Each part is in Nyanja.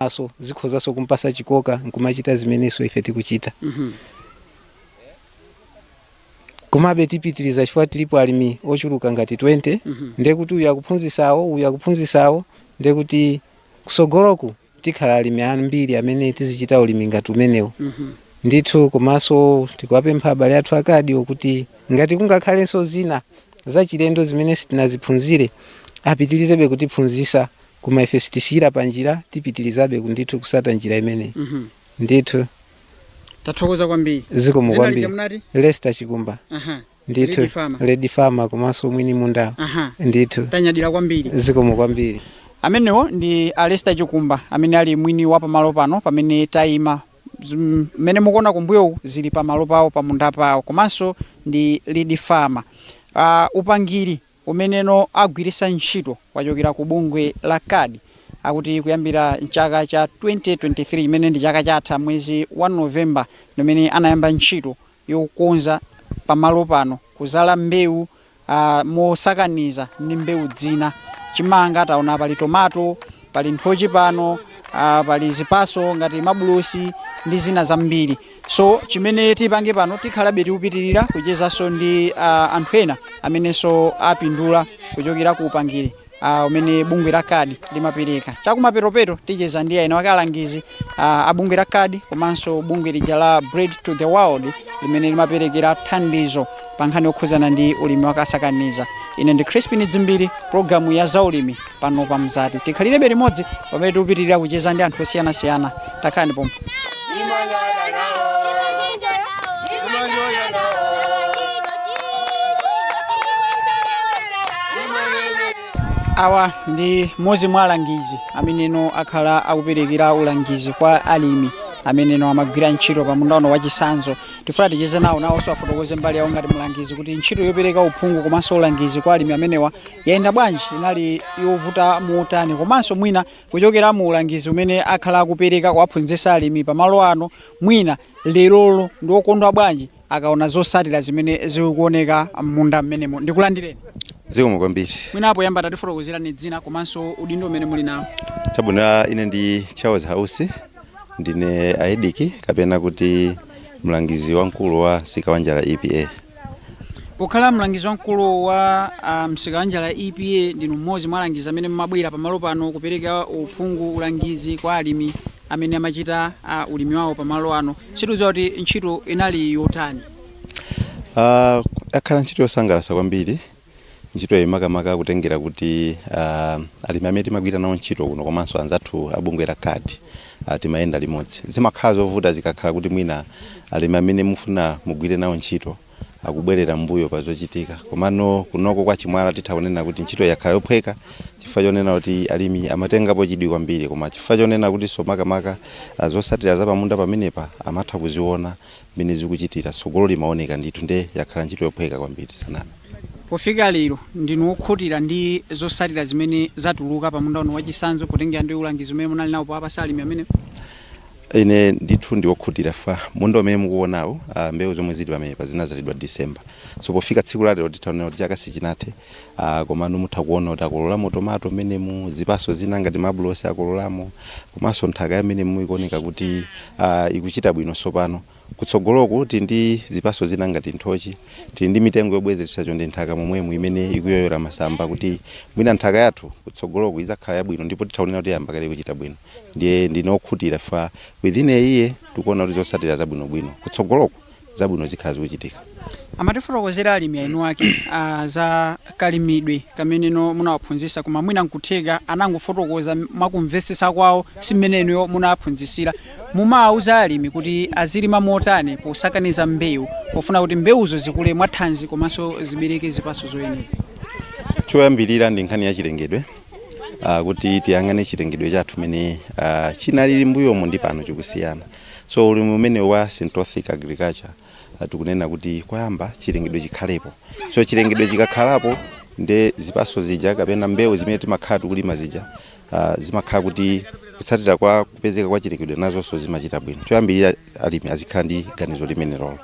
aso zikhozaso kumpasa chikoka nkumachita zimeneso ife tikuchita. Komabe tipitiliza chifukwa tilipo alimi ochuluka ngati 20 ndekuti uyu akuphunzisawo ndekuti kusogoloku tikhala alimi ambiri amene tizichita ulimi ngati umenewo. Ndithu komanso tikuwapempha abale athu akadi kuti ngati kungakhalenso zina zachilendo zimene sitinaziphunzire apitilizabe kutiphunzisa koma ife sitisiyira panjira tipitilizabe ndithu kusata njira imeneyi. Ndithu tathokoza kwambiri. Zikomo kwambiri. Lester Chikumba. Ndithu Lady Farmer komanso mwini munda. Ndithu tanyadira kwambiri. Zikomo kwambiri. Amenewo ndi Lester Chikumba amene ali mwini wa pamalo pano pamene tayima mene mukuona kumbuyo zili pamalo pawo pamunda pawo komanso ndi Lady Farmer. Upangiri umeneno agwirisa ntchito wachokera ku bungwe la CAD akuti kuyambira mchaka cha 2023 imene ndi chaka chatha mwezi wa November nomene anayamba ntchito yokonza pamalo pano kuzala mbewu mosakaniza ndi mbewu dzina. Chimanga taona pali tomato, pali nthochi pano, pali zipaso ngati mabulusi ndi zina zambiri. So chimene tipange pano tikhalabe tikupitirira kuchezanso ndi anthu ena amenenso apindula kuchokera ku upangiri umene bungwe la CAD limapereka. Chakumaperopero ticheza ndi ena wakalangizi abungwe la CAD komanso bungwe lija la Bread to the World limene limaperekera thandizo pa nkhani yokhuzana ndi ulimi wakasakaniza. Ine ndi Crispin Dzimbiri, programu ya zaulimi pano pa Mzati. Tikhalirebe limodzi pamene tikupitirira kucheza ndi anthu osiyanasiyana. Takhani pomwe. Awa ndi mozi mwa alangizi ameneno akhala akuperekera ulangizi kwa alimi ameneno amagwira ntchito pa munda uno wachisanzo. Tifuna ticheze nawo nawonso afotokoze mbali yawo ngati mlangizi kuti ntchito yopereka uphungu komanso ulangizi kwa alimi amenewa yayenda bwanji, inali yovuta motani, komanso mwina kuchokera mu ulangizi umene akhala akupereka kuwaphunzitsa alimi pamalo ano mwina lerolo ndi okondwa bwanji akaona zosatira zimene zikuoneka munda mmenemo. Ndikulandireni. Zikomo kwambiri. Mwinapo yamba tatifotokozerani dzina komanso udindo umene muli nawo. Chabwino, ine ndi Charles House, ndine aediki kapena kuti mlangizi wamkulu wa msika wa njala EPA. Pokhala mlangizi wamkulu wa msika wa njala EPA ndinu mmodzi mwa alangizi amene mumabwera pamalo pano kupereka uphungu ulangizi kwa alimi amene amachita ulimi wawo pamalo ano. Situdziwa kuti ntchito inali yotani? Akhala ntchito yosangalatsa kwambiri. Ntchito makamaka kutengera kuti alimi amene timagwira nawo ntchito kuno komanso anzathu abungwe la CAD timayenda limodzi. Zimakhala zovuta zikakhala kuti mwina alimi amene mufuna mugwire nawo ntchito akubwerera mbuyo pa zochitika. Komano kunoko kwa Chimwala tithaonena kuti ntchito yakhala yophweka chifukwa chonena kuti alimi amatengapo chidwi kwambiri, koma chifukwa chonena kuti so makamaka zosatira za pamunda pamenepa amatha kuziona mmene zikuchitira. Tsogolo limaoneka ndithu nde yakhala ntchito yophweka kwambiri sanami. Pofika lero ndinu okhutira ndi zosatira zimene zatuluka pamunda uno wachisanzo kutengera ndi ulangizi umene munali nawo pa alimi amene? Ine ndithu ndi okhutira fa munda umene mukuonawo mbewu zomwe zili pamenepa zinazalidwa December. So pofika tsiku la lero titaonera kuti chaka sichinathe, komano mutha kuona kuti akololamo tomato menemu, zipaso zina ngati mabulosi akololamo, komanso nthaka yamene muikuoneka kuti ikuchita bwino. Sopano kutsogoloko kuti ndi zipaso zina ngati nthochi tili ndi mitengo yobwezeretsa chonde nthaka momwemo imene ikuyoyora masamba kuti mwina nthaka yathu kutsogoloko izakhala yabwino ndipo titaonera kuti yamba kale kuchita bwino. Ndiye ndinokhutira fa within a year tikuona kuti zosatira zabwinobwino kutsogoloko zabwino zikhala zikuchitika. Amatifotokozera alimi anu ake za kalimidwe kameneno munawaphunzitsa koma mwina nkutheka anangofotokoza makumvetsesa kwawo simeneno munawaphunzitsira. Mumawuza alimi kuti azilima motani posakaniza mbewu pofuna kuti mbewuzo zikule mwathanzi komanso zibereke zipaso zoyenera? Choyambirira ndi nkhani ya chilengedwe, kuti tiyang'ane chilengedwe chathu mene chinalili mbuyomo ndi pano chikusiyana. So ulimi umene wa synthetic agriculture tikunena kuti kwayamba chilengedwe chikhalepo. So chilengedwe chikakhalapo nde zipaso zija kapena mbewu zimene timakhala tikulima zija zimakhala kuti kutsatira kwa kupezeka kwa chilengedwe nazonso zimachita bwino. Choyambirira alimi azikhala ndi ganizo limenelo.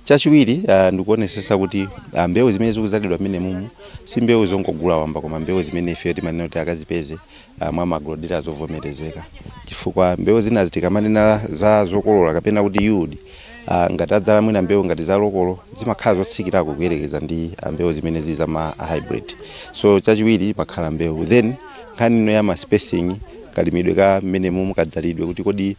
Chachiwiri ndikuonesesa kuti mbewu zimene zikuzalidwa mmene mumu si mbewu zongogula wamba koma mbewu zimene ife timanena kuti akazipeze mwa magrodira zovomerezeka. Chifukwa mbewu zina zitikamanena za zokolola kapena kuti yield ngati adzala mwina mbewu ngati za lokolo zimakhala zotsikirako kuyerekeza ndi mbewu zimene ziza za hybrid. So chachiwiri makhala mbewu then nkhani ino ya ma spacing kalimidwe ka mmene mumu kadzalidwe kuti kodi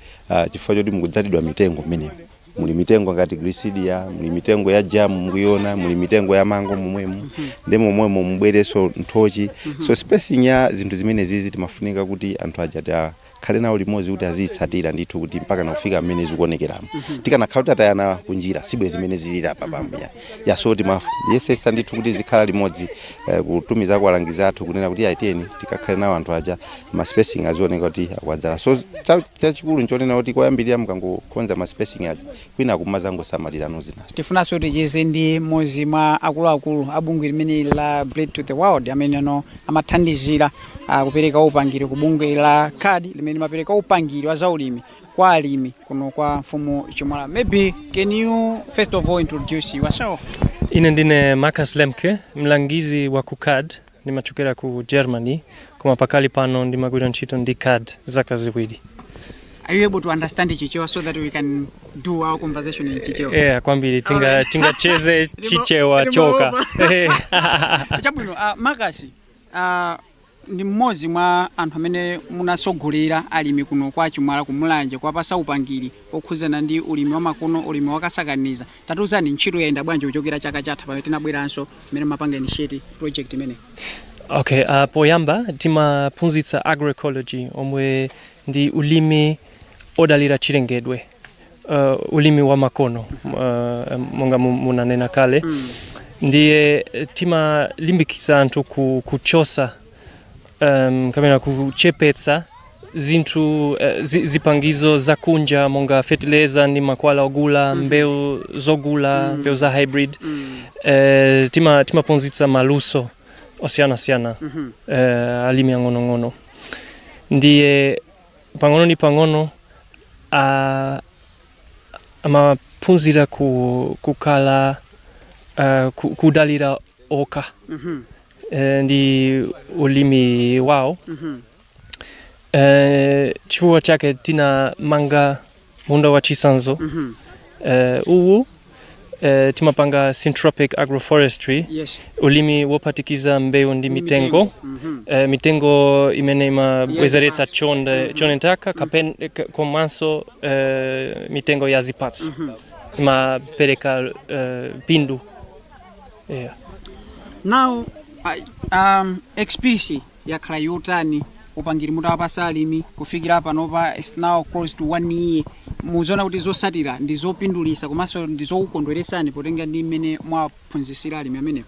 chifukwa choti mukudzalidwa mitengo mmene muli mitengo ngati Glycidia, muli mitengo ya jamu mukuyona, muli mitengo ya mango momwemo, ndemo momwemo mubwereso nthochi. So spacing ya zinthu zimene zizi timafunika kuti anthu aja khale nawo limodzi kuti azitsatira ndithu kuti mpaka nafika mmene zikuonekeramo. Tikanakhala kuti atayana kunjira sibwe zimene zilira apa pambuya. Ya so yesesa ndithu kuti zikhala limodzi kutumiza kwa alangizi athu kunena kuti aiteni tikakhale nawo anthu aja ma spacing azioneka kuti akwadzala. So chachikulu nchonena kuti koyambirira mukangokonza ma spacing aja kwina kumazango samalirano zina. Tifunanso kuti chizi ndi mozi mwa akuluakulu abungwe limene la Bread to the World amene no amathandizira kupereka upangiri ku bungwe la CAD limene mapereka upangiri wa zaulimi kwa alimi kuno kwa mfumu Chimwala. Maybe can you first of all introduce yourself? Ine ndine Marcus Lemke, mlangizi wa ku CAD, nimachokera ku Germany, koma pakali pano ndimagwira ntchito ndi CAD zaka ziwiri. Are you able to understand Chichewa so that we can do our conversation in Chichewa? Yeah, kwambiri tingacheze Chichewa choka. Chabwino, Marcus, ndi mmodzi mwa anthu amene munasogolera alimi kuno kwa Chimwala kumulanje kwapasa upangiri okhuzana ndi ulimi wa makono, ulimi wakasakaniza. Tatuzani ntchito yayenda bwanji kuchokera chaka chatha pamene tinabweranso mmene mapanga initiate project imene. Okay, poyamba timaphunzitsa agroecology omwe ndi ulimi odalira chilengedwe, ulimi wa makono, monga munanena kale. Ndiye timalimbikitsa anthu kuchosa kapena kuchepetsa zinthu zipangizo za kunja monga fertilizer ndi makwala ogula, mbewu zogula, mbewu za hybrid. Timaphunzitsa maluso osiyana alimi ang'ono. Ndiye pang'ono ndi pang'ono amaphunzira kukhala kudalira oka ndi ulimi wao. Chifukwa chake tinamanga munda wa chisanzo uwu timapanga syntropic agroforestry. Yes. Ulimi wopatikiza mbewu ndi mitengo. Mitengo imene imabwezeretsa chonde ntaka komanso mitengo ya zipatso imapereka pindu. Yeah. Now experience yakhala yotani upangiri mutawapasa alimi kufikira panopa is now close to 1 year. Muziona kuti zosatira ndi zopindulitsa komanso ndi zokukondweresani potenga ndi mmene mwaphunzitsira alimi amenewo.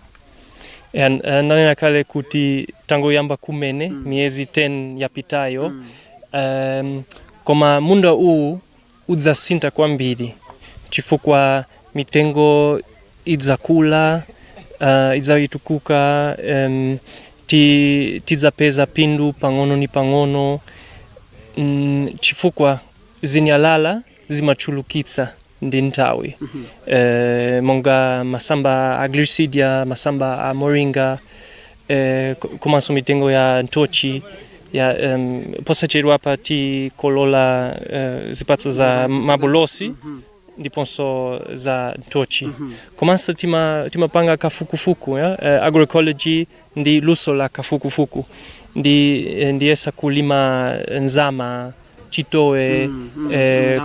Nanena kale kuti tangoyamba kumene miezi 10 yapitayo, koma munda uwu udzasintha kwambiri chifukwa mitengo idzakula, idzayitukuka, tidzapeza pindu pang'ono ni pang'ono, chifukwa zinyalala zimachulukitsa ndi nthawi. Monga masamba a Glycidia, masamba a moringa, komanso mitengo ya nthochi ya posachedwa pa tikolola zipatso za mabulosi ndiponso za nthochi. Komanso timapanga kafukufuku, agroecology ndi luso la kafukufuku. Ndiyesa kulima nzama, chitowe,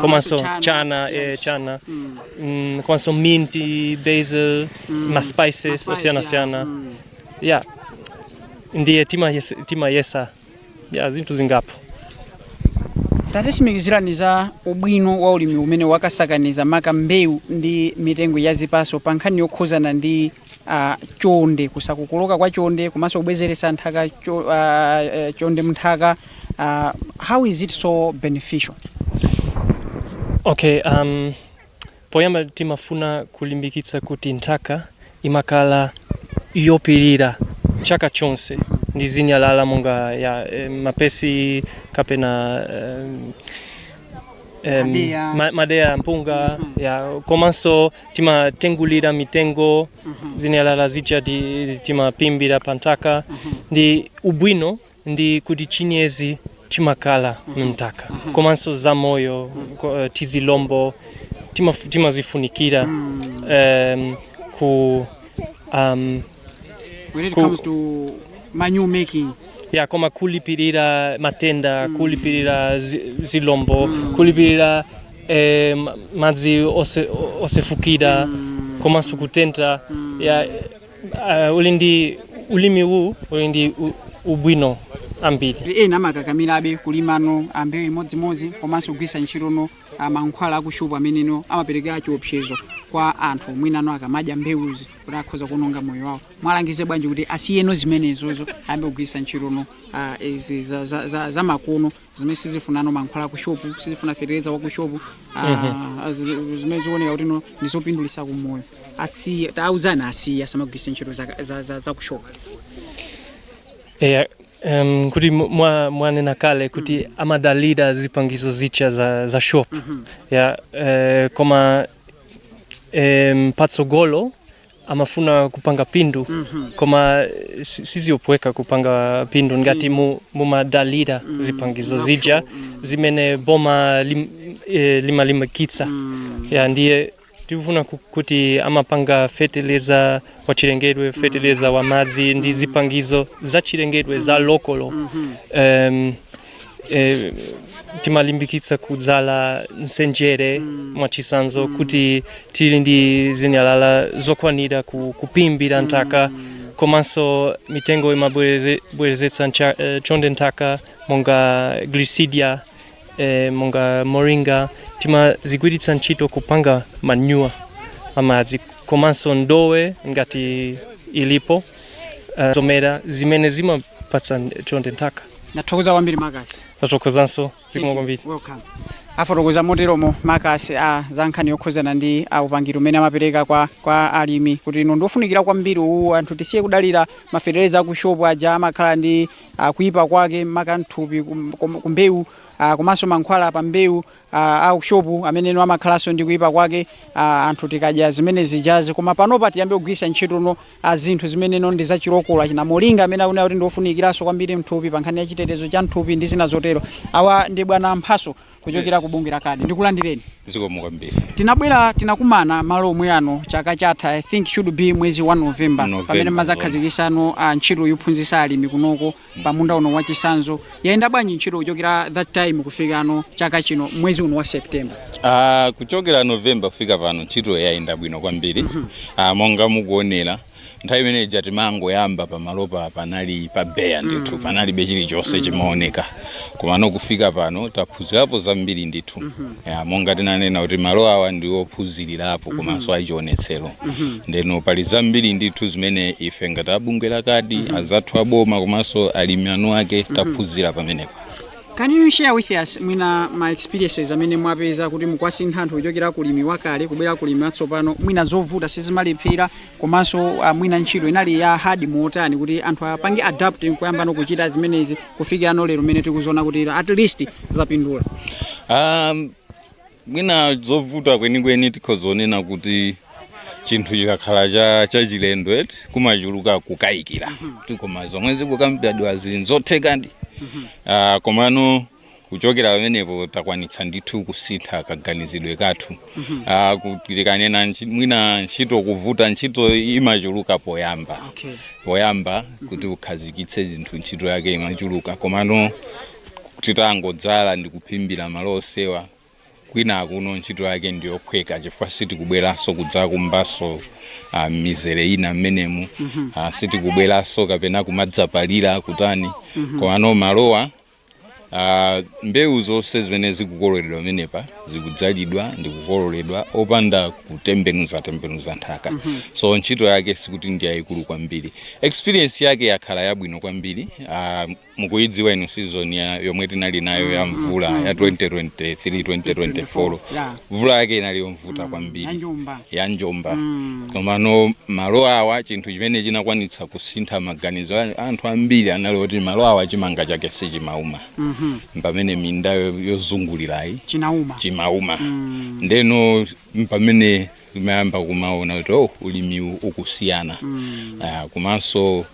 komanso chana, komanso minti, basil, ma spices osiyana. Yeah. Ndiye timayesa zinthu zingapo. Tatimikizirani za ubwino wa ulimi umene wakasakaniza maka mbewu ndi mitengo ya zipatso pa nkhani yokhuzana ndi chonde, kusakukuluka kwa chonde komanso kubwezeretsa nthaka chonde munthaka. How is it so beneficial? Okay, poyamba timafuna kulimbikitsa kuti nthaka imakhala yopirira chaka chonse ndi zinyalala monga ya mapesi kapena madeya mpunga ya komanso timatengulira mitengo zinyalala zicha timapimbira pantaka ndi ubwino ndi kuti chinyezi timakala mntaka komanso zamoyo tizilombo timazifunikira when it comes to manure making. Ya koma kulipirira matenda, kulipirira zilombo, kulipirira madzi osefukira, komanso kutenta ya ulimi huu ulindi ubwino ambiri. Namakakamirabe kulimano ambewu imodzimodzi komanso kugwisa ntchito mankhwala akushupa ameneno amapereka chiopsezo kwa anthu mwinano akamadya mbewuzi kuti akhoza kuononga moyo wawo. Mwalangize bwanji kuti asiyeno zimenezozo ambe kugwisa ntchito izi za makono zimene sizifunano mankhwala akushopu, sizifuna fertilizer wakushopu, zimene zioneka kuti ndizopindulitsa kumoyo. Tauzana asiya samagwisa ntchito za kushopu. Kuti mwanena kale kuti amadalira zipangizo zicha za shop ya koma patsogolo amafuna kupanga pindu koma siziyopweka kupanga pindu ngati mumadalira zipangizo zija zimene boma limalimikitsa ya ndiye tifuna kuti amapanga fertilizer wa chilengedwe, fertilizer wa madzi ndi zipangizo za chilengedwe za lokolo. Timalimbikitsa kudzala nsenjere mwachisanzo kuti tili ndi zinyalala zokwanira kupimbira ntaka komanso mitengo imabwerezetsa chonde ntaka monga glycidia, monga moringa timazigwiritsa ntchito kupanga manure amadzi komanso ndowe ngati ilipo zomera zimene zimapatsa chonde ntaka. Nathokoza kwambiri Makasi. Tathokozanso zikomo kwambiri. Welcome. Afotokoza moteromo Makasi za nkhani yokhuzana ndi upangiri umene amapereka kwa alimi kuti ino ndofunikira kwambiri anthu tisiye kudalira mafertilizer akushopu aja amakhala ndi kuipa kwake makanthupi kumbewu komanso mankhwala pa mbewu akushopu ameneno amakhalanso ndi kuipa kwake anthu tikadya zimene zijazi koma panopa tiyambe kugwisa ntchito zinthu zimeneno ndi zachilokola china molinga amene akuti ndofunikiranso kwambiri mthupi pa nkhani ya chitetezo cha mthupi ndi zina zotero. Awa ndi bwana Mphaso kuchokera ku bunge la CAD. Ndikulandireni. Zikomo kwambiri. Tinakumana malo omwe ano chaka chatha I think should be mwezi wa November pamene mazakhazikisano ntchito yophunzitsa alimi kunoko pamunda uno wa Chisanzo. Yayenda bwanji ntchito kuchokera that time kufika ano chaka chino mwezi uno wa September? Kuchokera November kufika pano ntchito yayenda bwino kwambiri. Monga mukuonera nthawi imene ija timangoyamba pamalopa panali pa beya ndithu panali bechili chose chimaoneka komano kufika pano taphunzirapo zambiri ndithu monga tinanena kuti malo awa ndi ophunzirirapo komanso achionetsero ndeno pali zambiri ndithu zimene ife ngati abunge la CAD azathu aboma komanso alimi anu ake taphunzira pamenepo. Can you share with us my experiences amene mwapeza kuti mukwasintha anthu kuchokera kulimi wakale kubwera kulimi watsopano mwina zovuta sizimalipira komanso mwina ntchito inali ya hard motani kuti anthu apange adapt kuyamba nokuchita zimenezi kufika ano lero mene tikuziona kuti at least zapindula? Mwina zovuta kwenikweni tikhozonena kuti chinthu chikakhala cha chilendo kumachuluka kukayikira tikoma zomwe zikukambidwa zinzotheka ndi komano kuchokera pamenepo takwanitsa ndithu kusintha kaganizidwe kathu kuti kanena mwina ntchito kuvuta ntchito imachuluka poyamba kuti ukhazikitse zinthu ntchito yake imachuluka komano titangodzala ndi kuphimbira malo osewa kwina kuno ntchito yake ndiyophweka chifukwa sitikubweranso kudzakumbaso mizere ina mmenemu sitikubweranso kapena kumadzapalira kutani komano malowa mbewu zonse zimene zikukololedwa pamenepa zikudzalidwa ndi kukololedwa opanda kutembenuza nthaka. So ntchito yake sikuti ndi yayikulu kwambiri. Experience yake yakhala yabwino kwambiri. Mukuyidziwa ino season yomwe tinali nayo ya mvula ya 2023-2024 mvula yake inali yomvuta kwambiri ya Njomba. Komano malo awa chinthu chimene chinakwanitsa kusintha maganizo anthu ambiri anali kuti malo awa chimanga chake sichimauma. Pamene minda yozungulirayi chimauma. Ndeno pamene mayamba kumaona kuti ulimi ukusiyana. Komanso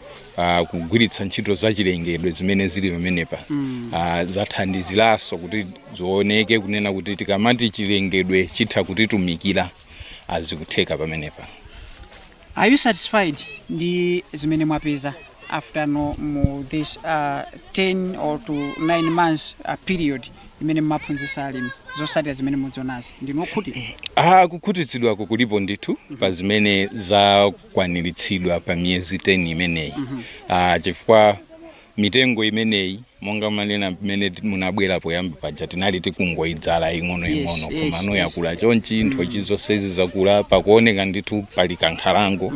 kugwiritsa ntchito za chilengedwe zimene zili pamenepa zathandiziranso kuti zioneke kunena kuti tikamati chilengedwe chitha kutitumikira azikutheka pamenepa. Are you satisfied ndi zimene mwapeza after this 10 or to 9 months period imene mmaphunzitsa alimi zotsatira zimene mudzonazi ndinokhutira? Kukhutitsidwa kulipo ndithu pa zimene zakwaniritsidwa pa miyezi 10 imeneyi. Chifukwa mitengo imeneyi monga manena mmene munabwera poyamba paja tinali tikungoyidzala ing'ono komano yakula chonchi nthochi zonse zakula pakuoneka ndithu pali kankhalango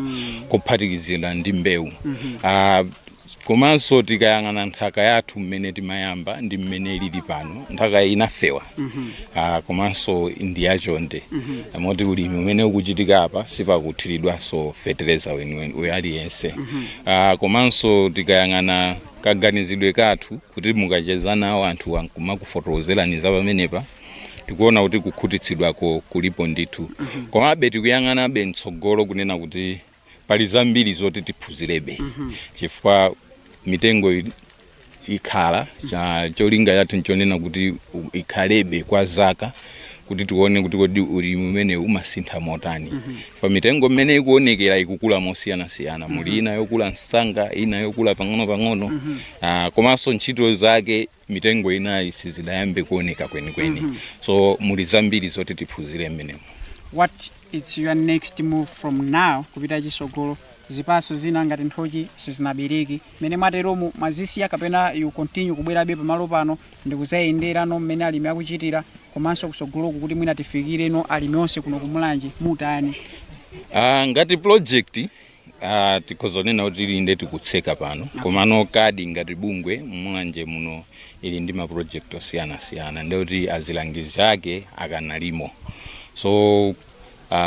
kuphatikizira ndi mbewu. Komanso tikayang'ana nthaka yathu mmene timayamba ndi mmene ilili pano nthaka inafewa. Komanso ndi yachonde. Moti ulimi umene ukuchitika apa sipakuthiridwanso fertilizer weniweni aliyense. Komanso tikayang'ana kaganizidwe kathu kuti mukacheza nawo anthu ankumakufotokozerani za pamenepa tikuona kuti kukhutitsidwako kulipo ndithu. Komabe tikuyang'anabe mtsogolo kunena kuti pali zambiri zoti tiphunzirebe. Chifukwa mitengo ikhala cholinga chathu nchonena kuti ikhalebe kwa zaka kuti tione kuti kodi ulimi umene umasintha motani. Fa mitengo mmene ikuonekera ikukula mosiyana-siyana. Muli ina yokula msanga, ina yokula pang'ono-pang'ono. Komanso ntchito zake mitengo ina isizidayambe kuoneka kwenikweni. So muli zambiri zoti tiphunzire mmenemo. What is your next move from now kupita chisogolo? Zipaso zina ngati nthochi sizinabereki mene mwateromu mwazisiya kapena you continue kubwerabe pamalo pano ndikuzayendera mmene alimi akuchitira komanso kusogoloku kuti mwina tifikire alimi onse kuno kumulanje mutani? Ngati project tikhozonena kuti ili tikutseka pano. Komano kadi ngati bungwe mulanje muno ili ndi ma project osiyana-siyana ndikuti azilangizi ake akanalimo. So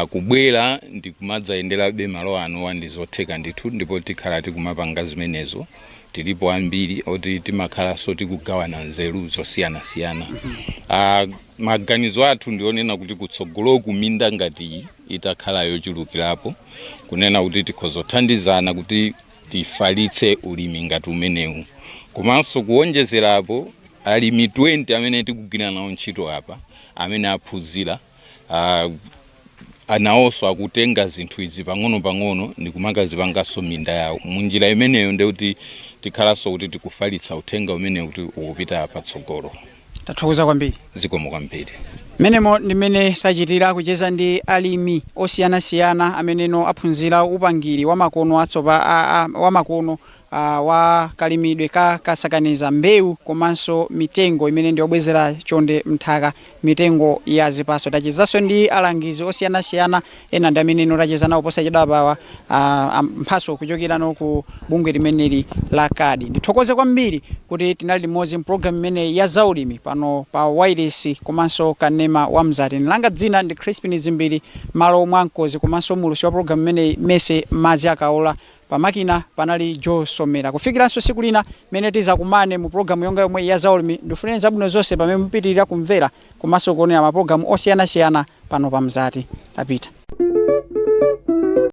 kubwera ndikumadzaendera malo ano ndizotheka ndithu ndipo tikhala tikumapanga zimenezo. Tilipo ambiri oti timakhala so tikugawana nzeru zosiyana-siyana. Maganizo athu ndionena kuti kutsogolo kuminda ngati itakhala yochulukirapo kunena kuti tikhozothandizana kuti tifalitse ulimi ngati umenewu. Komanso kuonjezerapo alimi 20 amene tikugwira nawo ntchito apa amene aphunzira anaoso akutenga zinthu izi pang'ono ndikumakazipangaso minda yawo. Munjira imeneyo ndekuti tikhalanso kuti tikufalitsa uthenga umene kuti ukupita patsogolo. Tathokoza kwambiri. Zikomo kwambiri. Menemo ndimene tachitira kucheza ndi alimi osiyana-siyana ameneno aphunzira upangiri wa makono wa makono wa kalimidwe kasakaniza mbewu komanso mitengo imene ndiyobwezera chonde mthaka mitengo ya zipaso. Tachezanso ndi alangizi osiyana-siyana ena ndi ameneno tacheza nawo posachedwa mphaso kuchokera ku bungwe limeneli la kadi. Ndithokoze kwambiri kuti tinali limodzi program imene ya zaulimi pano pa wireless komanso kanema wa Mzati. Nilanga dzina ndi Crispin Zimbiri malo mwankozi komanso mulusi wa program imene mese madzi akaola. Pamakina panali Joe Somera. Kufikiranso siku lina mene tizakumane mu program yonga yomwe ya zaulimi. Ndifune zabwino zonse pamene mupitirira kumvera komanso kuonera ma program osiyana-siyana pano pa Mzati. Tapita.